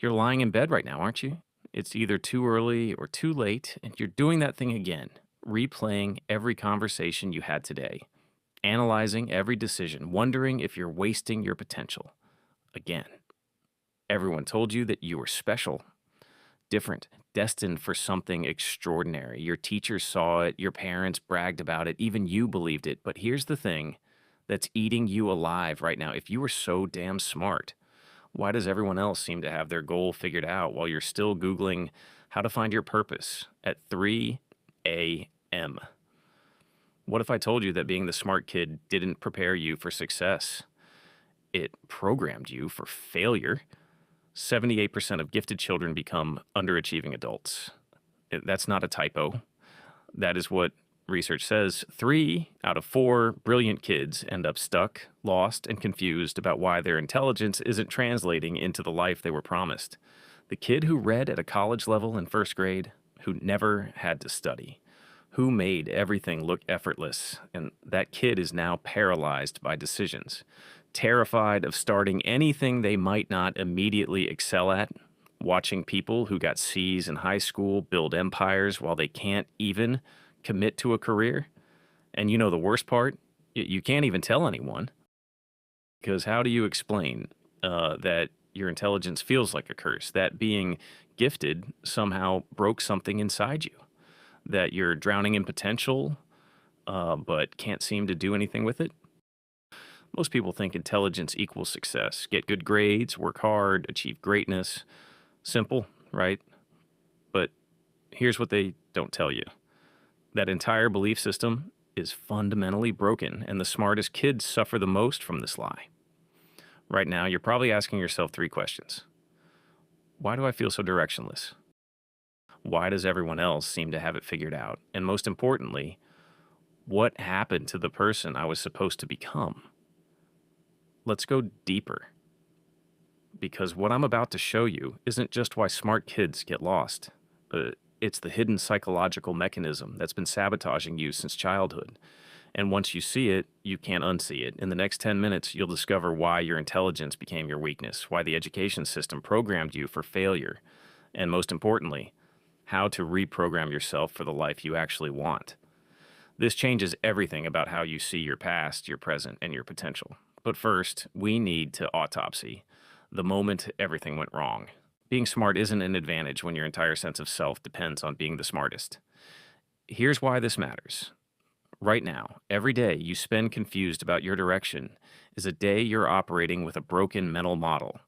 You're lying in bed right now, aren't you? It's either too early or too late, and you're doing that thing again, replaying every conversation you had today, analyzing every decision, wondering if you're wasting your potential. Again, everyone told you that you were special, different, destined for something extraordinary. Your teachers saw it, your parents bragged about it, even you believed it. But here's the thing that's eating you alive right now. If you were so damn smart, why does everyone else seem to have their goal figured out while you're still Googling how to find your purpose at 3 a.m.? What if I told you that being the smart kid didn't prepare you for success? It programmed you for failure. 78% of gifted children become underachieving adults. That's not a typo. That is what research says. 3 out of 4 brilliant kids end up stuck, lost, and confused about why their intelligence isn't translating into the life they were promised. The kid who read at a college level in first grade, who never had to study, who made everything look effortless, and that kid is now paralyzed by decisions, terrified of starting anything they might not immediately excel at, watching people who got C's in high school build empires while they can't even commit to a career. And you know the worst part? You can't even tell anyone, because how do you explain that your intelligence feels like a curse, that being gifted somehow broke something inside you, that you're drowning in potential but can't seem to do anything with it? Most people think intelligence equals success. Get good grades, work hard, achieve greatness. Simple, right? But here's what they don't tell you. That entire belief system is fundamentally broken, and the smartest kids suffer the most from this lie. Right now, you're probably asking yourself 3 questions. Why do I feel so directionless? Why does everyone else seem to have it figured out? And most importantly, what happened to the person I was supposed to become? Let's go deeper, because what I'm about to show you isn't just why smart kids get lost. It's the hidden psychological mechanism that's been sabotaging you since childhood. And once you see it, you can't unsee it. In the next 10 minutes, you'll discover why your intelligence became your weakness, why the education system programmed you for failure, and most importantly, how to reprogram yourself for the life you actually want. This changes everything about how you see your past, your present, and your potential. But first, we need to autopsy the moment everything went wrong. Being smart isn't an advantage when your entire sense of self depends on being the smartest. Here's why this matters. Right now, every day you spend confused about your direction is a day you're operating with a broken mental model.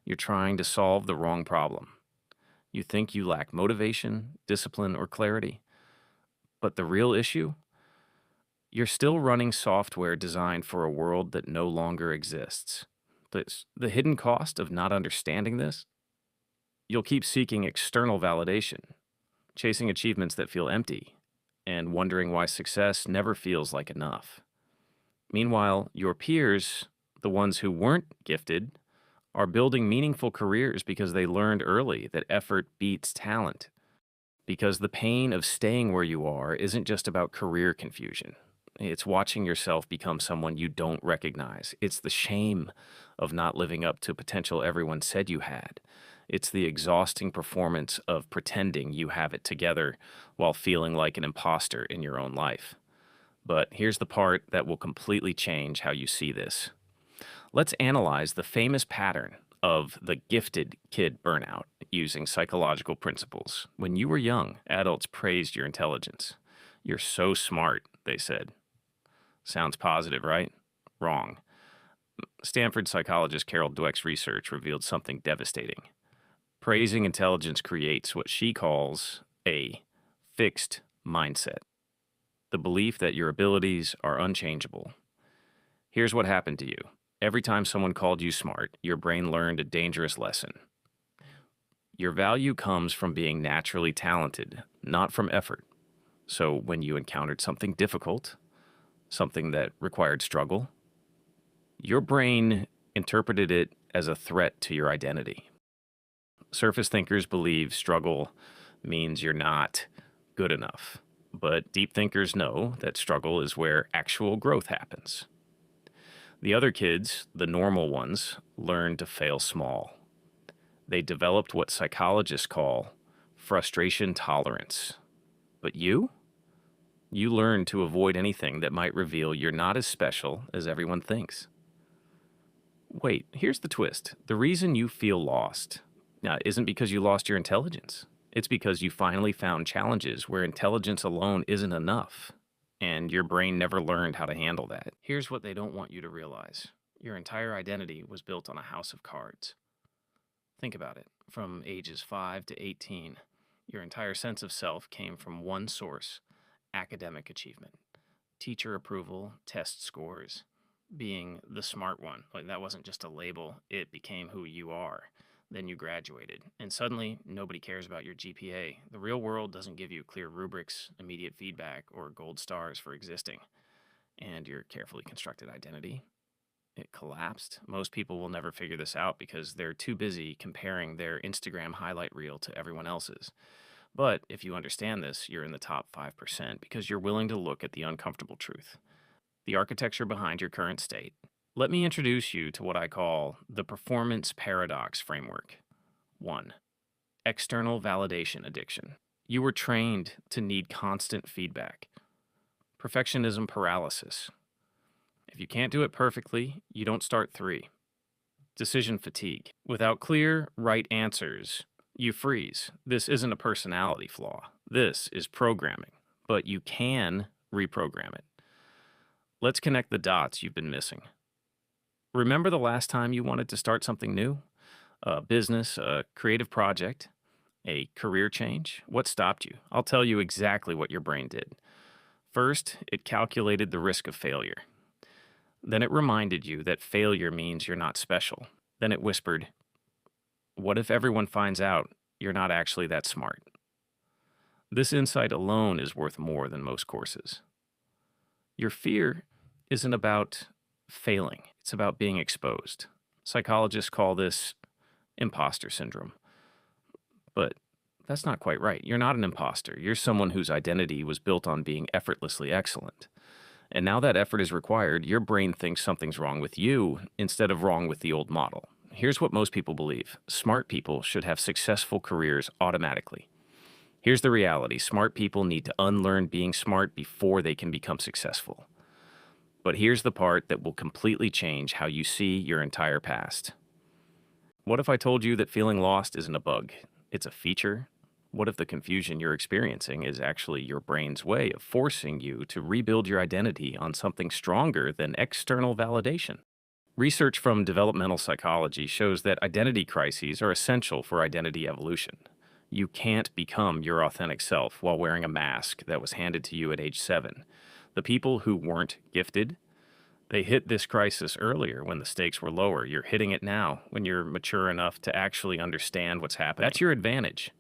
You're trying to solve the wrong problem. You think you lack motivation, discipline, or clarity. But the real issue? You're still running software designed for a world that no longer exists. The hidden cost of not understanding this? You'll keep seeking external validation, chasing achievements that feel empty, and wondering why success never feels like enough. Meanwhile, your peers, the ones who weren't gifted, are building meaningful careers because they learned early that effort beats talent. Because the pain of staying where you are isn't just about career confusion. It's watching yourself become someone you don't recognize. It's the shame of not living up to potential everyone said you had. It's the exhausting performance of pretending you have it together while feeling like an imposter in your own life. But here's the part that will completely change how you see this. Let's analyze the famous pattern of the gifted kid burnout using psychological principles. When you were young, adults praised your intelligence. You're so smart, they said. Sounds positive, right? Wrong. Stanford psychologist Carol Dweck's research revealed something devastating. Praising intelligence creates what she calls a fixed mindset, the belief that your abilities are unchangeable. Here's what happened to you. Every time someone called you smart, your brain learned a dangerous lesson. Your value comes from being naturally talented, not from effort. So when you encountered something difficult, something that required struggle, your brain interpreted it as a threat to your identity. Surface thinkers believe struggle means you're not good enough, but deep thinkers know that struggle is where actual growth happens. The other kids, the normal ones, learn to fail small. They developed what psychologists call frustration tolerance. But you? You learned to avoid anything that might reveal you're not as special as everyone thinks. Wait, here's the twist. The reason you feel lost isn't because you lost your intelligence. It's because you finally found challenges where intelligence alone isn't enough, and your brain never learned how to handle that. Here's what they don't want you to realize. Your entire identity was built on a house of cards. Think about it. From ages 5 to 18, your entire sense of self came from one source: academic achievement, teacher approval, test scores, being the smart one. Like, that wasn't just a label, it became who you are. Then you graduated, and suddenly nobody cares about your GPA. The real world doesn't give you clear rubrics, immediate feedback, or gold stars for existing. And your carefully constructed identity, it collapsed. Most people will never figure this out because they're too busy comparing their Instagram highlight reel to everyone else's. But if you understand this, you're in the top 5% because you're willing to look at the uncomfortable truth, the architecture behind your current state. Let me introduce you to what I call the performance paradox framework. 1. External validation addiction. You were trained to need constant feedback. Perfectionism paralysis. If you can't do it perfectly, you don't start 3. Decision fatigue. Without clear, right answers, you freeze. This isn't a personality flaw. This is programming. But you can reprogram it. Let's connect the dots you've been missing. Remember the last time you wanted to start something new? A business, a creative project, a career change? What stopped you? I'll tell you exactly what your brain did. First, it calculated the risk of failure. Then it reminded you that failure means you're not special. Then it whispered, what if everyone finds out you're not actually that smart? This insight alone is worth more than most courses. Your fear isn't about failing. It's about being exposed. Psychologists call this imposter syndrome. But that's not quite right. You're not an imposter. You're someone whose identity was built on being effortlessly excellent. And now that effort is required, your brain thinks something's wrong with you instead of wrong with the old model. Here's what most people believe. Smart people should have successful careers automatically. Here's the reality. Smart people need to unlearn being smart before they can become successful. But here's the part that will completely change how you see your entire past. What if I told you that feeling lost isn't a bug? It's a feature. What if the confusion you're experiencing is actually your brain's way of forcing you to rebuild your identity on something stronger than external validation? Research from developmental psychology shows that identity crises are essential for identity evolution. You can't become your authentic self while wearing a mask that was handed to you at age 7. The people who weren't gifted, they hit this crisis earlier when the stakes were lower. You're hitting it now when you're mature enough to actually understand what's happening. That's your advantage.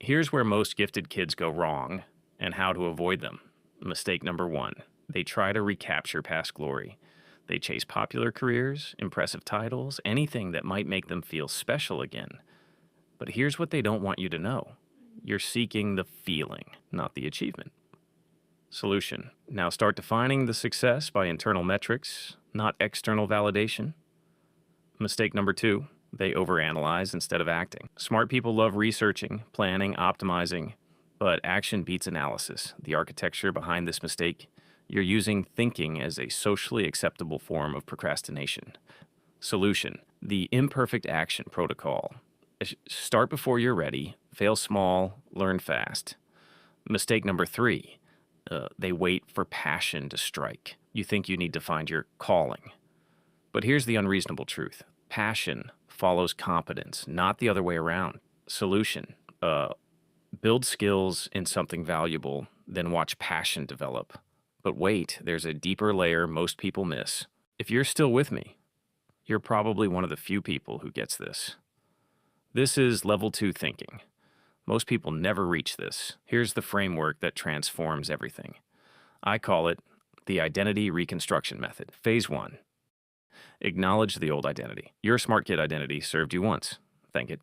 Here's where most gifted kids go wrong and how to avoid them. Mistake number 1. They try to recapture past glory. They chase popular careers, impressive titles, anything that might make them feel special again. But here's what they don't want you to know. You're seeking the feeling, not the achievement. Solution. Now start defining the success by internal metrics, not external validation. Mistake number 2. They overanalyze instead of acting. Smart people love researching, planning, optimizing, but action beats analysis. The architecture behind this mistake: you're using thinking as a socially acceptable form of procrastination. Solution. The imperfect action protocol. Start before you're ready, fail small, learn fast. Mistake number 3. They wait for passion to strike. You think you need to find your calling. But here's the unreasonable truth. Passion follows competence, not the other way around. Solution. Build skills in something valuable, then watch passion develop. But wait, there's a deeper layer most people miss. If you're still with me, you're probably one of the few people who gets this. This is level 2 thinking. Most people never reach this. Here's the framework that transforms everything. I call it the identity reconstruction method. Phase 1. Acknowledge the old identity. Your smart kid identity served you once. Thank it.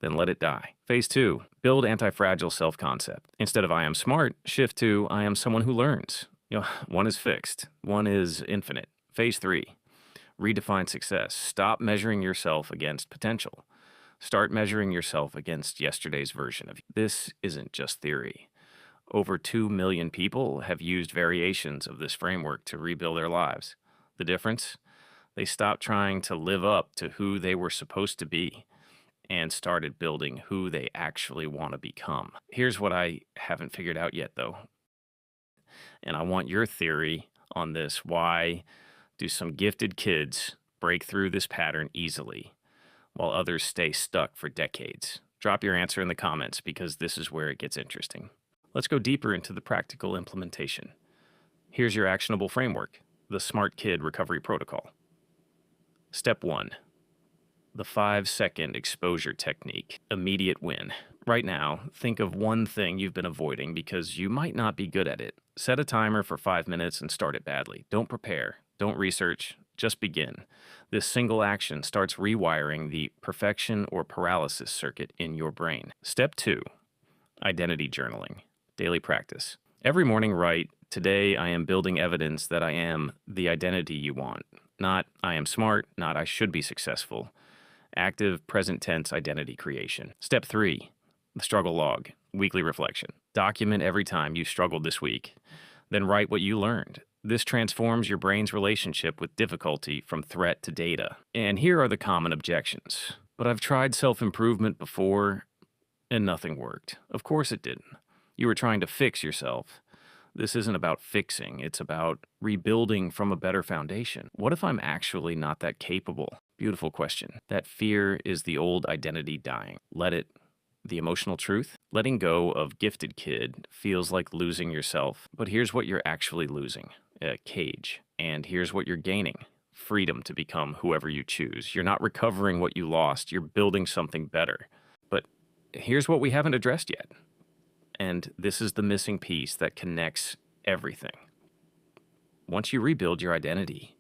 Then let it die. Phase 2. Build anti-fragile self-concept. Instead of I am smart, shift to I am someone who learns. One is fixed. One is infinite. Phase 3. Redefine success. Stop measuring yourself against potential. Start measuring yourself against yesterday's version of you. This isn't just theory. Over 2 million people have used variations of this framework to rebuild their lives. The difference? They stopped trying to live up to who they were supposed to be and started building who they actually want to become. Here's what I haven't figured out yet, though. And I want your theory on this. Why do some gifted kids break through this pattern easily while others stay stuck for decades? Drop your answer in the comments because this is where it gets interesting. Let's go deeper into the practical implementation. Here's your actionable framework, the Smart Kid Recovery Protocol. Step 1, the 5-second exposure technique, immediate win. Right now, think of one thing you've been avoiding because you might not be good at it. Set a timer for 5 minutes and start it badly. Don't prepare, don't research, just begin. This single action starts rewiring the perfection or paralysis circuit in your brain. Step 2, identity journaling, daily practice. Every morning write, today I am building evidence that I am the identity you want. Not I am smart, not I should be successful. Active present tense identity creation. Step 3, the struggle log, weekly reflection. Document every time you struggled this week. Then write what you learned. This transforms your brain's relationship with difficulty from threat to data. And here are the common objections. But I've tried self-improvement before and nothing worked. Of course it didn't. You were trying to fix yourself. This isn't about fixing. It's about rebuilding from a better foundation. What if I'm actually not that capable? Beautiful question. That fear is the old identity dying. Let it. The emotional truth? Letting go of gifted kid feels like losing yourself. But here's what you're actually losing. A cage. And here's what you're gaining. Freedom to become whoever you choose. You're not recovering what you lost. You're building something better. But here's what we haven't addressed yet. And this is the missing piece that connects everything. Once you rebuild your identity,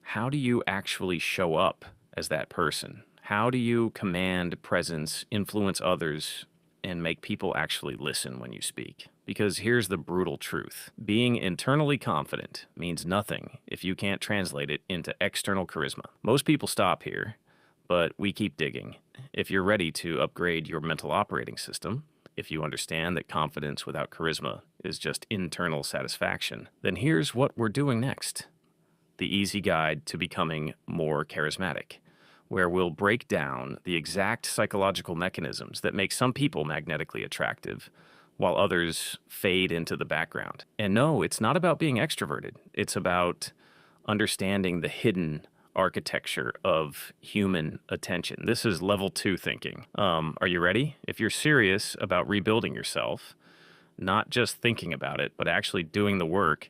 how do you actually show up as that person? How do you command presence, influence others, and make people actually listen when you speak? Because here's the brutal truth. Being internally confident means nothing if you can't translate it into external charisma. Most people stop here, but we keep digging. If you're ready to upgrade your mental operating system, if you understand that confidence without charisma is just internal satisfaction, then here's what we're doing next. The easy guide to becoming more charismatic, where we'll break down the exact psychological mechanisms that make some people magnetically attractive, while others fade into the background. And no, it's not about being extroverted. It's about understanding the hidden architecture of human attention. This is level 2 thinking. Are you ready? If you're serious about rebuilding yourself, not just thinking about it, but actually doing the work,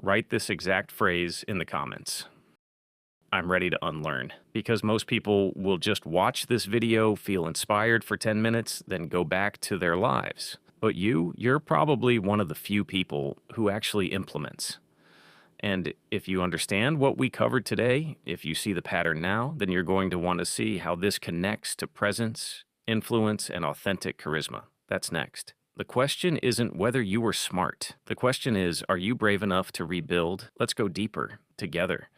write this exact phrase in the comments. I'm ready to unlearn. Because most people will just watch this video, feel inspired for 10 minutes, then go back to their lives. But you're probably one of the few people who actually implements. And if you understand what we covered today, if you see the pattern now, then you're going to want to see how this connects to presence, influence, and authentic charisma. That's next. The question isn't whether you were smart. The question is, are you brave enough to rebuild? Let's go deeper together.